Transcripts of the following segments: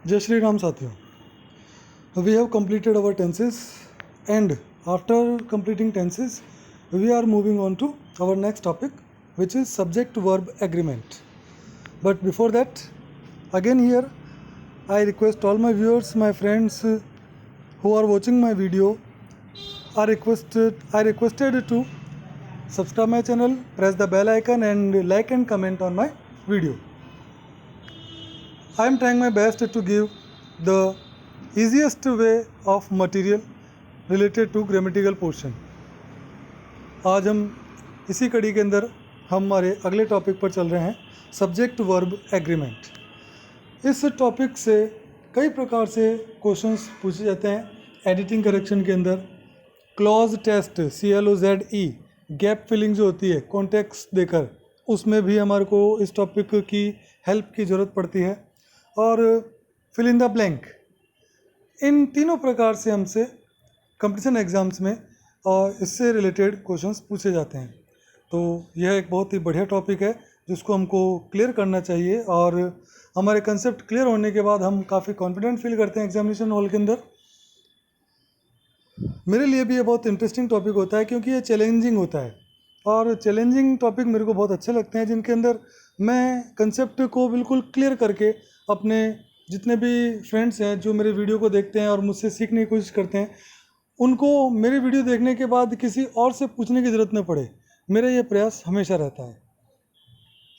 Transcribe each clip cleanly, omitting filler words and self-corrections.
जय श्री राम साथियों. We have completed our tenses, and after completing tenses we are moving on to our next topic, which is subject verb agreement. But before that, again here I request all my viewers, my friends who are watching my video, I requested to subscribe my channel, press the bell icon and like and comment on my video. I am trying my best to give the easiest way of material related to grammatical portion. आज हम इसी कड़ी के अंदर हमारे अगले topic पर चल रहे हैं, सब्जेक्ट वर्ब एग्रीमेंट. इस टॉपिक से कई प्रकार से क्वेश्चंस पूछे जाते हैं. एडिटिंग करेक्शन के अंदर cloze test, CLOZE, gap filling जो होती है कॉन्टेक्स्ट देकर, उसमें भी हमारे को इस टॉपिक की हेल्प की ज़रूरत पड़ती है. और फिल इन द ब्लैंक, इन तीनों प्रकार से हमसे कंपटीशन एग्ज़ाम्स में और इससे रिलेटेड क्वेश्चंस पूछे जाते हैं. तो यह एक बहुत ही बढ़िया टॉपिक है जिसको हमको क्लियर करना चाहिए, और हमारे कंसेप्ट क्लियर होने के बाद हम काफ़ी कॉन्फिडेंट फील करते हैं एग्जामिनेशन हॉल के अंदर. मेरे लिए भी ये बहुत इंटरेस्टिंग टॉपिक होता है क्योंकि ये चैलेंजिंग होता है, और चैलेंजिंग टॉपिक मेरे को बहुत अच्छे लगते हैं जिनके अंदर मैं कंसेप्ट को बिल्कुल क्लियर करके अपने जितने भी फ्रेंड्स हैं जो मेरे वीडियो को देखते हैं और मुझसे सीखने की कोशिश करते हैं, उनको मेरे वीडियो देखने के बाद किसी और से पूछने की ज़रूरत न पड़े, मेरा ये प्रयास हमेशा रहता है.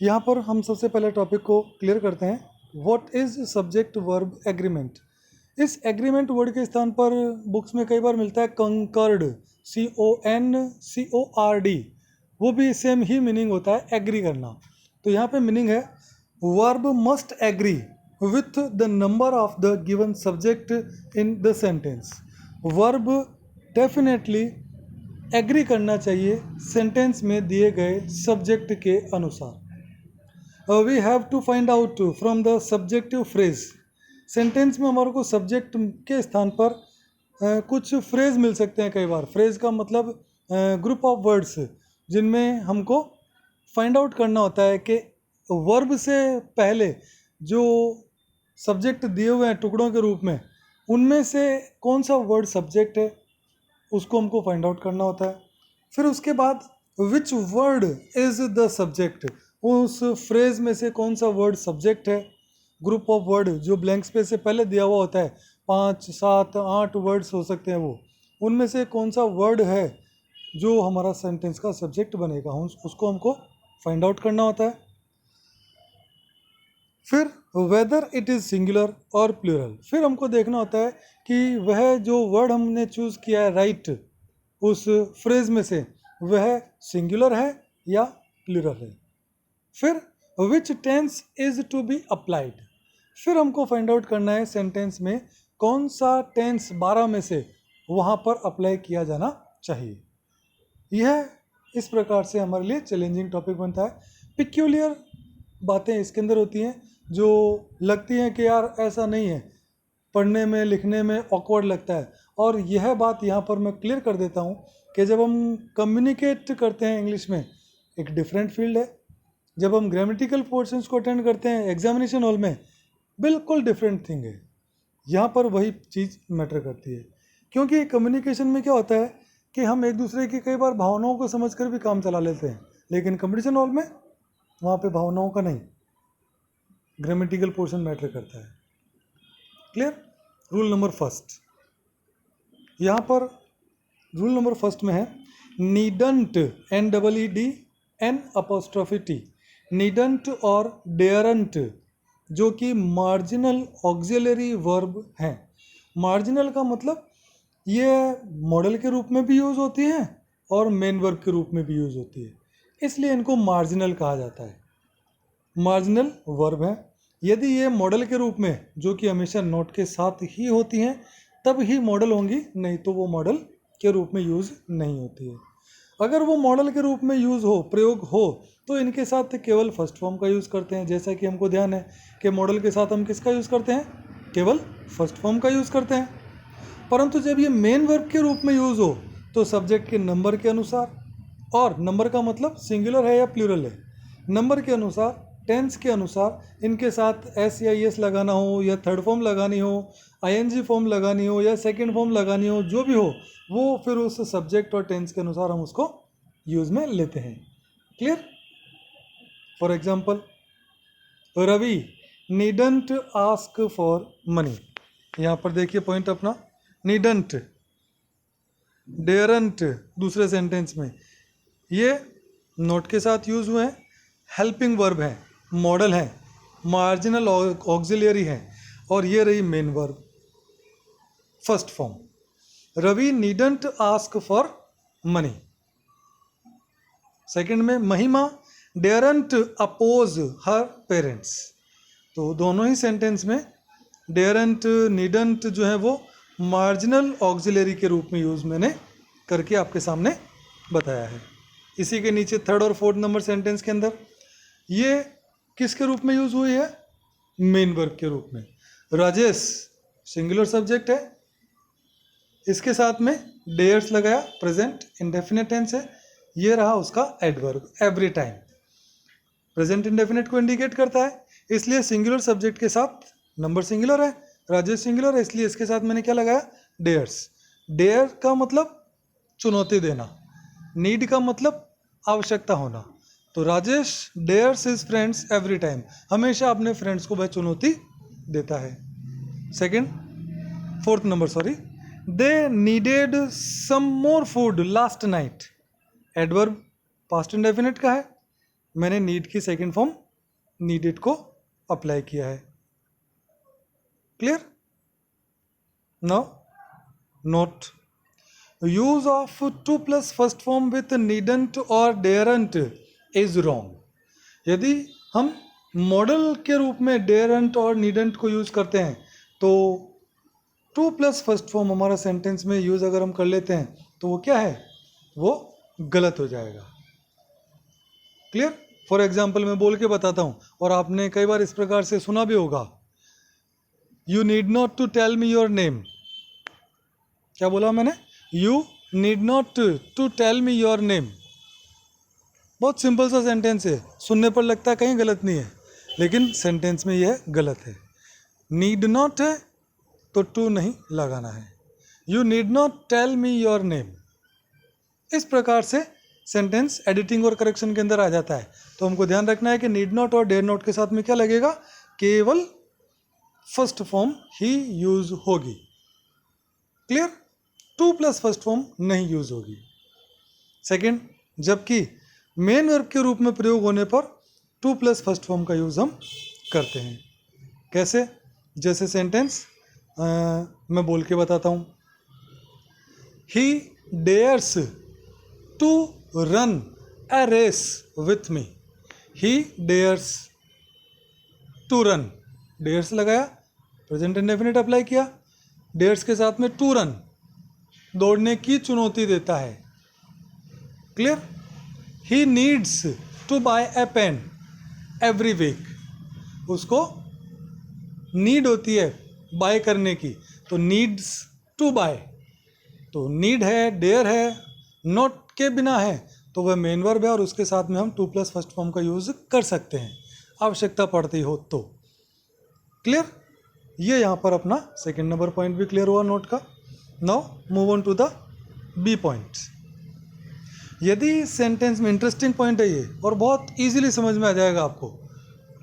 यहाँ पर हम सबसे पहले टॉपिक को क्लियर करते हैं. What is subject verb agreement. इस एग्रीमेंट वर्ड के स्थान पर बुक्स में कई बार मिलता है कंकर्ड, CONCORD. वो भी सेम ही मीनिंग होता है, एग्री करना. तो यहाँ पे मीनिंग है verb must agree with the number of the given subject in the sentence. Verb definitely agree करना चाहिए सेंटेंस में दिए गए सब्जेक्ट के अनुसार. We have to find out from the subjective phrase. Sentence में हमारे को सब्जेक्ट के स्थान पर कुछ फ्रेज मिल सकते हैं. कई बार फ्रेज का मतलब ग्रुप ऑफ वर्ड्स जिनमें हमको फाइंड आउट करना होता है कि वर्ब से पहले जो सब्जेक्ट दिए हुए हैं टुकड़ों के रूप में, उनमें से कौन सा वर्ड सब्जेक्ट है उसको हमको फाइंड आउट करना होता है. फिर उसके बाद which word is the subject, उस फ्रेज में से कौन सा वर्ड सब्जेक्ट है. ग्रुप ऑफ वर्ड जो ब्लैंक स्पेस से पहले दिया हुआ होता है, 5, 7, 8 वर्ड्स हो सकते हैं, वो उनमें से कौन सा वर्ड है जो हमारा सेंटेंस का सब्जेक्ट बनेगा, उसको हमको फाइंड आउट करना होता है. फिर वेदर इट इज़ सिंगुलर और प्लूरल. फिर हमको देखना होता है कि वह जो वर्ड हमने चूज़ किया है राइट उस फ्रेज में से वह सिंगुलर है या प्लूरल है. फिर which tense is to be applied. फिर हमको फाइंड आउट करना है सेंटेंस में कौन सा टेंस 12 में से वहाँ पर अप्लाई किया जाना चाहिए. यह इस प्रकार से हमारे लिए चैलेंजिंग टॉपिक बनता है. पिक्यूलियर बातें इसके अंदर होती हैं जो लगती हैं कि यार ऐसा नहीं है, पढ़ने में लिखने में ऑकवर्ड लगता है. और यह बात यहाँ पर मैं क्लियर कर देता हूँ कि जब हम कम्युनिकेट करते हैं इंग्लिश में, एक डिफरेंट फील्ड है. जब हम ग्रामेटिकल पोर्शंस को अटेंड करते हैं एग्जामिनेशन हॉल में, बिल्कुल डिफरेंट थिंग है. यहाँ पर वही चीज़ मैटर करती है, क्योंकि कम्युनिकेशन में क्या होता है कि हम एक दूसरे की कई बार भावनाओं को समझकर भी काम चला लेते हैं, लेकिन कंपटीशन हॉल में वहाँ पे भावनाओं का नहीं, ग्रामेटिकल पोर्शन मैटर करता है. क्लियर. रूल नंबर फर्स्ट, यहाँ पर रूल नंबर फर्स्ट में है नीडंट, NEEDN'T, नीडंट और डेयरंट, जो कि मार्जिनल ऑक्सिलरी वर्ब हैं. मार्जिनल का मतलब ये मॉडल के रूप में भी यूज़ होती हैं और मेन वर्ब के रूप में भी यूज़ होती है, इसलिए इनको मार्जिनल कहा जाता है. मार्जिनल वर्ब है. यदि ये मॉडल के रूप में, जो कि हमेशा नोट के साथ ही होती हैं, तब ही मॉडल होंगी, नहीं तो वो मॉडल के रूप में यूज़ नहीं होती है. अगर वो मॉडल के रूप में यूज़ हो, प्रयोग हो, तो इनके साथ केवल फर्स्ट फॉर्म का यूज़ करते हैं. जैसा कि हमको ध्यान है कि मॉडल के साथ हम किसका यूज़ करते हैं, केवल फर्स्ट फॉर्म का यूज़ करते हैं. परंतु जब ये मेन वर्ब के रूप में यूज़ हो तो सब्जेक्ट के नंबर के अनुसार, और नंबर का मतलब सिंगुलर है या प्लूरल है, नंबर के अनुसार टेंस के अनुसार इनके साथ एस या एस लगाना हो या थर्ड फॉर्म लगानी हो, आईएनजी फॉर्म लगानी हो या सेकंड फॉर्म लगानी हो, जो भी हो वो फिर उस सब्जेक्ट और टेंस के अनुसार हम उसको यूज़ में लेते हैं। Clear? For example, Ravi needn't ask for money. यहाँ पर देखिए पॉइंट अपना, नीडंट, डेयरंट दूसरे सेंटेंस में, ये नोट के साथ यूज हुए हैं, हेल्पिंग वर्ब है, मॉडल है, मार्जिनल ऑक्सिलियरी है, और ये रही main verb first form. Ravi needn't ask for money. Second में, महिमा डेयरंट अपोज हर पेरेंट्स। तो दोनों ही सेंटेंस में डेयरंट, नीडंट जो है वो मार्जिनल ऑक्सिलरी के रूप में यूज़ मैंने करके आपके सामने बताया है। इसी के नीचे थर्ड और फोर्थ नंबर सेंटेंस के अंदर ये किसके रूप में यूज़ हुई है? मेन वर्ब के रूप में। राजेश सिंगुलर सब्जेक्ट है, इसके साथ में डेयर्स लगाया, प्रेजेंट इंडेफिनिट टेंस है, ये रहा उसका adverb every time, present indefinite को इंडिकेट करता है, इसलिए सिंगुलर सब्जेक्ट के साथ नंबर सिंगुलर है, राजेश सिंगुलर है, इसलिए इसके साथ मैंने क्या लगाया? डेयर्स। डेयर का मतलब चुनौती देना, नीड का मतलब आवश्यकता होना। तो Rajesh dares his friends every time, हमेशा अपने फ्रेंड्स को वह चुनौती देता है। Fourth number, sorry, they needed some more food last night. Adverb past indefinite का है, मैंने नीड की सेकंड फॉर्म नीडेड को अप्लाई किया है। Clear? Now not, use of to plus first form with needn't or daren't is wrong। यदि हम model के रूप में daren't और needn't को यूज़ करते हैं तो टू प्लस फर्स्ट फॉर्म हमारा सेंटेंस में यूज़ अगर हम कर लेते हैं तो वो क्या है? वो गलत हो जाएगा। क्लियर? फॉर एग्जाम्पल मैं बोल के बताता हूँ और आपने कई बार इस प्रकार से सुना भी होगा, you need not to tell me your name. क्या बोला मैंने? You need not to tell me your name. बहुत सिंपल सा सेंटेंस है, सुनने पर लगता है कहीं गलत नहीं है, लेकिन सेंटेंस में यह गलत है। नीड नॉट है तो टू नहीं लगाना है, you need not tell me your name. इस प्रकार से सेंटेंस एडिटिंग और करेक्शन के अंदर आ जाता है। तो हमको ध्यान रखना है कि नीड नॉट और डेयर नॉट के साथ में क्या लगेगा? केवल फर्स्ट फॉर्म ही यूज होगी। Clear? Two plus first form नहीं यूज होगी। सेकंड, जबकि मेन वर्ब के रूप में प्रयोग होने पर टू प्लस फर्स्ट फॉर्म का यूज हम करते हैं। कैसे? जैसे सेंटेंस मैं बोल के बताता हूँ, he dares to run a race with me. He dares to run, dares लगाया, प्रेजेंट इंडेफिनिट अप्लाई किया, डेयर्स के साथ में टू रन, दौड़ने की चुनौती देता है। Clear? He needs to buy a pen every week. उसको नीड होती है बाय करने की, तो नीड्स टू बाय। तो नीड है, डेयर है, नॉट के बिना है तो वह मेन वर्ब है और उसके साथ में हम टू प्लस फर्स्ट फॉर्म का यूज कर सकते हैं आवश्यकता पड़ती हो तो। क्लियर? ये यहाँ पर अपना सेकंड नंबर पॉइंट भी क्लियर हुआ नोट का। Now move on to the b point. यदि सेंटेंस में इंटरेस्टिंग पॉइंट है ये और बहुत इजीली समझ में आ जाएगा आपको,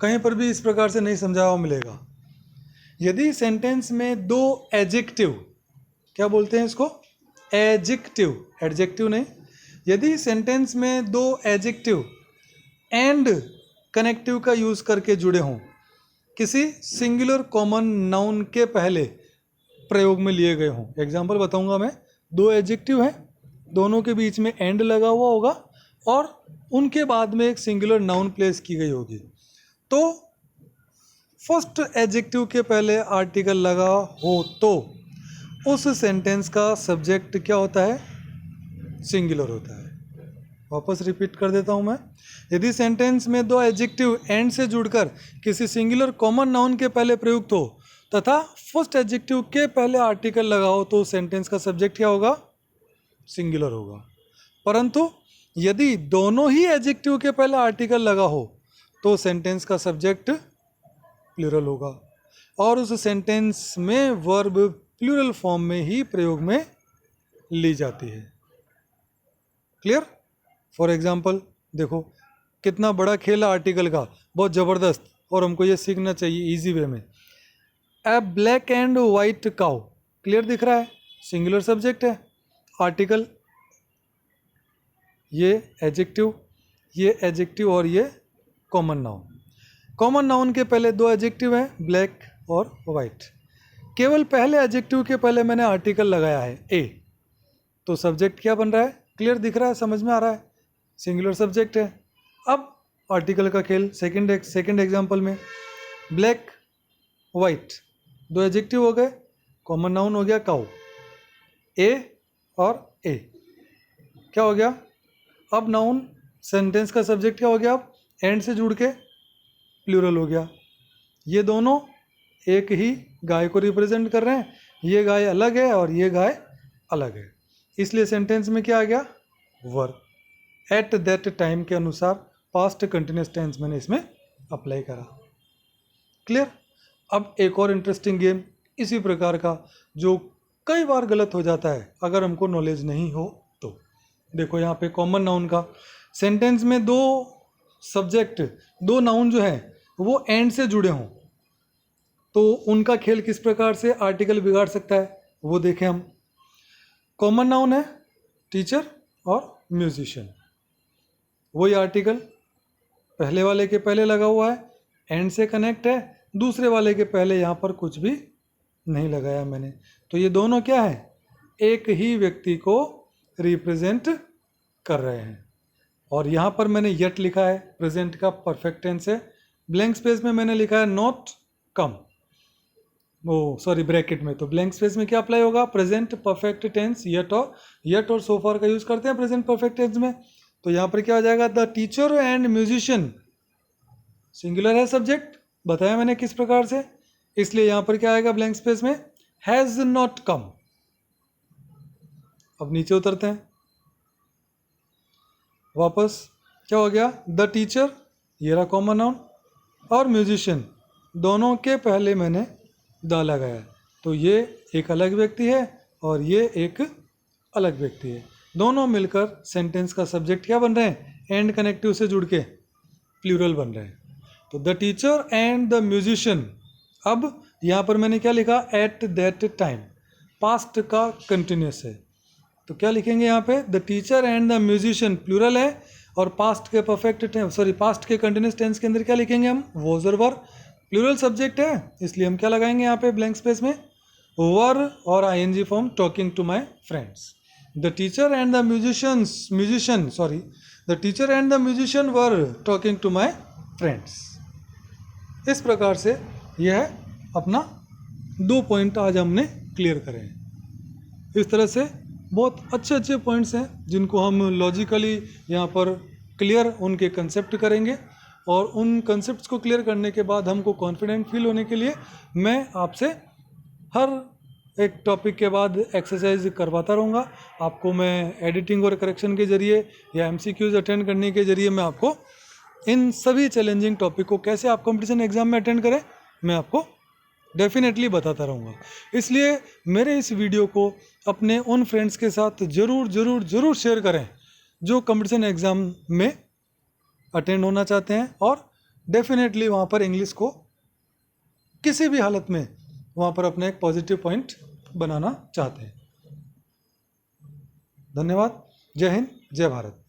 कहीं पर भी इस प्रकार से नहीं समझाया हुआ मिलेगा। यदि सेंटेंस में दो एडजेक्टिव, क्या बोलते हैं इसको? एडजेक्टिव, एडजेक्टिव नहीं। यदि सेंटेंस में दो एडजेक्टिव एंड कनेक्टिव का यूज करके जुड़े हों, किसी सिंगुलर कॉमन नाउन के पहले प्रयोग में लिए गए हों। एग्जाम्पल बताऊंगा मैं। दो एडजेक्टिव हैं, दोनों के बीच में एंड लगा हुआ होगा और उनके बाद में एक सिंगुलर नाउन प्लेस की गई होगी। तो फर्स्ट एडजेक्टिव के पहले आर्टिकल लगा हो तो उस सेंटेंस का सब्जेक्ट क्या होता है? सिंगुलर होता है। वापस रिपीट कर देता हूं मैं। यदि सेंटेंस में दो एडजेक्टिव एंड से जुड़कर किसी सिंगुलर कॉमन नाउन के पहले प्रयुक्त हो तथा फर्स्ट एडजेक्टिव के पहले आर्टिकल लगा हो तो सेंटेंस का सब्जेक्ट क्या होगा? सिंगुलर होगा। परंतु यदि दोनों ही एडजेक्टिव के पहले आर्टिकल लगा हो तो सेंटेंस का सब्जेक्ट प्लूरल होगा और उस सेंटेंस में वर्ब प्लूरल फॉर्म में ही प्रयोग में ली जाती है। क्लियर? फॉर एग्जाम्पल देखो कितना बड़ा खेल है आर्टिकल का, बहुत ज़बरदस्त, और हमको ये सीखना चाहिए इजी वे में। A black and white cow, clear दिख रहा है, सिंगुलर सब्जेक्ट है, आर्टिकल, ये एडजेक्टिव और ये कॉमन नाउन। कॉमन नाउन के पहले दो एडजेक्टिव हैं, ब्लैक और वाइट। केवल पहले एडजेक्टिव के पहले मैंने आर्टिकल लगाया है ए, तो सब्जेक्ट क्या बन रहा है? क्लियर दिख रहा है, समझ में आ रहा है, सिंगुलर सब्जेक्ट है। अब आर्टिकल का खेल सेकंड एग्जांपल में, ब्लैक वाइट, दो एडजेक्टिव हो गए, कॉमन नाउन हो गया काउ, ए और ए, क्या हो गया? अब नाउन सेंटेंस का सब्जेक्ट क्या हो गया? अब एंड से जुड़ के प्लूरल हो गया। ये दोनों एक ही गाय को रिप्रेजेंट कर रहे हैं, ये गाय अलग है और ये गाय अलग है, इसलिए सेंटेंस में क्या आ गया? वर्ब। एट दैट टाइम के अनुसार पास्ट कंटिन्यूस टेंस मैंने इसमें अप्लाई करा। क्लियर? अब एक और इंटरेस्टिंग गेम इसी प्रकार का जो कई बार गलत हो जाता है अगर हमको नॉलेज नहीं हो तो। देखो यहाँ पे कॉमन नाउन का सेंटेंस में दो सब्जेक्ट, दो नाउन जो है वो एंड से जुड़े हों तो उनका खेल किस प्रकार से आर्टिकल बिगाड़ सकता है वो देखें हम। कॉमन नाउन है टीचर और म्यूजिशियन, वही आर्टिकल पहले वाले के पहले लगा हुआ है, एंड से कनेक्ट है, दूसरे वाले के पहले यहाँ पर कुछ भी नहीं लगाया मैंने, तो ये दोनों क्या है? एक ही व्यक्ति को रिप्रेजेंट कर रहे हैं। और यहाँ पर मैंने येट लिखा है, प्रेजेंट का परफेक्ट टेंस है, ब्लैंक स्पेस में मैंने लिखा है नॉट कम, वो सॉरी ब्रैकेट में, तो ब्लैंक स्पेस में क्या अप्लाई होगा? प्रेजेंट परफेक्ट टेंस, येट और सो फार का यूज़ करते हैं प्रेजेंट परफेक्ट टेंस में। तो यहाँ पर क्या हो जाएगा? The teacher and musician, singular है सब्जेक्ट, बताया मैंने किस प्रकार से, इसलिए यहाँ पर क्या आएगा ब्लैंक स्पेस में? Has not come. अब नीचे उतरते हैं वापस, क्या हो गया? द टीचर, ये रहा कॉमन नाउन, और म्यूजिशियन, दोनों के पहले मैंने द लगाया, तो ये एक अलग व्यक्ति है और ये एक अलग व्यक्ति है, दोनों मिलकर सेंटेंस का सब्जेक्ट क्या बन रहे हैं? एंड कनेक्टिव से जुड़ के प्लूरल बन रहे हैं। तो the teacher and the musician, अब यहाँ पर मैंने क्या लिखा? एट दैट टाइम, पास्ट का कंटिन्यूस है, तो क्या लिखेंगे यहाँ पे? The teacher and the musician plural है और पास्ट के पास्ट के कंटिन्यूस टेंस के अंदर क्या लिखेंगे हम? वॉज और वर, प्लूरल सब्जेक्ट है, इसलिए हम क्या लगाएंगे यहाँ पे ब्लैंक स्पेस में? वर और ING form, talking to my friends. The teacher and the musician were talking to my friends. इस प्रकार से यह अपना 2 पॉइंट आज हमने क्लियर करे हैं। इस तरह से बहुत अच्छे पॉइंट्स हैं जिनको हम लॉजिकली यहाँ पर क्लियर उनके कंसेप्ट करेंगे, और उन कंसेप्ट्स को क्लियर करने के बाद हमको कॉन्फिडेंट फील होने के लिए मैं आपसे हर एक टॉपिक के बाद एक्सरसाइज करवाता रहूँगा। आपको मैं एडिटिंग और करेक्शन के ज़रिए या एमसीक्यूज अटेंड करने के ज़रिए मैं आपको इन सभी चैलेंजिंग टॉपिक को कैसे आप कंपटीशन एग्ज़ाम में अटेंड करें मैं आपको डेफिनेटली बताता रहूँगा। इसलिए मेरे इस वीडियो को अपने उन फ्रेंड्स के साथ ज़रूर शेयर करें जो कंपटीशन एग्ज़ाम में अटेंड होना चाहते हैं और डेफिनेटली वहाँ पर इंग्लिश को किसी भी हालत में वहाँ पर अपना एक पॉजिटिव पॉइंट बनाना चाहते हैं। धन्यवाद। जय हिंद, जय भारत।